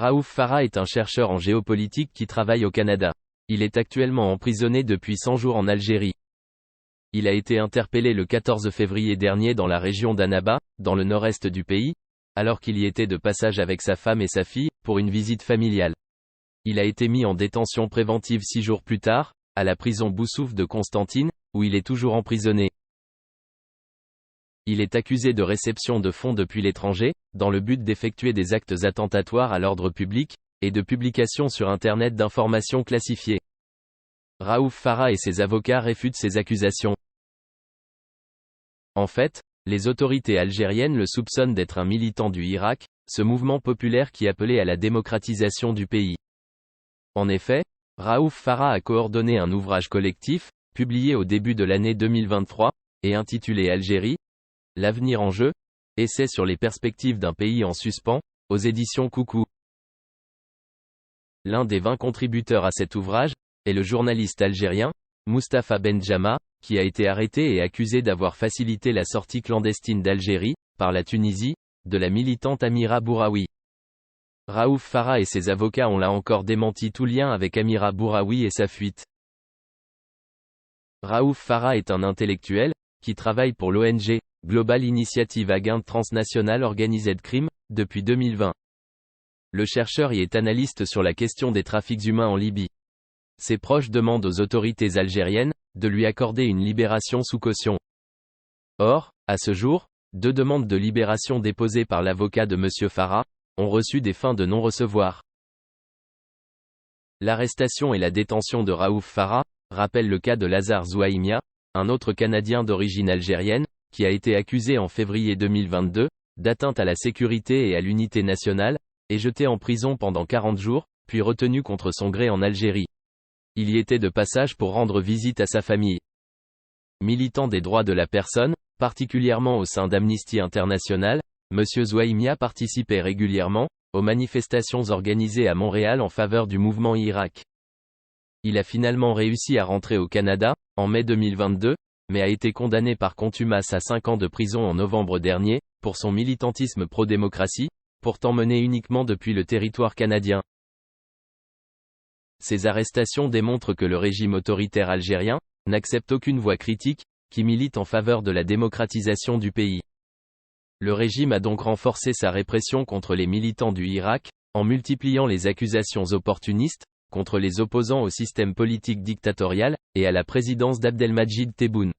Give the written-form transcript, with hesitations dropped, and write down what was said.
Raouf Farah est un chercheur en géopolitique qui travaille au Canada. Il est actuellement emprisonné depuis 100 jours en Algérie. Il a été interpellé le 14 février dernier dans la région d'Annaba, dans le nord-est du pays, alors qu'il y était de passage avec sa femme et sa fille, pour une visite familiale. Il a été mis en détention préventive 6 jours plus tard, à la prison Boussouf de Constantine, où il est toujours emprisonné. Il est accusé de réception de fonds depuis l'étranger, dans le but d'effectuer des actes attentatoires à l'ordre public, et de publication sur Internet d'informations classifiées. Raouf Farah et ses avocats réfutent ces accusations. En fait, les autorités algériennes le soupçonnent d'être un militant du Hirak, ce mouvement populaire qui appelait à la démocratisation du pays. En effet, Raouf Farah a coordonné un ouvrage collectif, publié au début de l'année 2023, et intitulé Algérie, l'avenir en jeu, essai sur les perspectives d'un pays en suspens, aux éditions Coucou. L'un des 20 contributeurs à cet ouvrage est le journaliste algérien, Mustapha Benjama, qui a été arrêté et accusé d'avoir facilité la sortie clandestine d'Algérie, par la Tunisie, de la militante Amira Bouraoui. Raouf Farah et ses avocats ont là encore démenti tout lien avec Amira Bouraoui et sa fuite. Raouf Farah est un intellectuel, qui travaille pour l'ONG, Global Initiative Against Transnational Organized Crime, depuis 2020. Le chercheur y est analyste sur la question des trafics humains en Libye. Ses proches demandent aux autorités algériennes, de lui accorder une libération sous caution. Or, à ce jour, 2 demandes de libération déposées par l'avocat de M. Farah, ont reçu des fins de non-recevoir. L'arrestation et la détention de Raouf Farah, rappellent le cas de Lazare Zouaïmia, un autre Canadien d'origine algérienne, qui a été accusé en février 2022, d'atteinte à la sécurité et à l'unité nationale, et jeté en prison pendant 40 jours, puis retenu contre son gré en Algérie. Il y était de passage pour rendre visite à sa famille. Militant des droits de la personne, particulièrement au sein d'Amnesty International, M. Zouaïmia participait régulièrement aux manifestations organisées à Montréal en faveur du mouvement Hirak. Il a finalement réussi à rentrer au Canada, en mai 2022, mais a été condamné par contumace à 5 ans de prison en novembre dernier, pour son militantisme pro-démocratie, pourtant mené uniquement depuis le territoire canadien. Ces arrestations démontrent que le régime autoritaire algérien n'accepte aucune voix critique, qui milite en faveur de la démocratisation du pays. Le régime a donc renforcé sa répression contre les militants du Hirak, en multipliant les accusations opportunistes, contre les opposants au système politique dictatorial, et à la présidence d'Abdelmadjid Tebboune.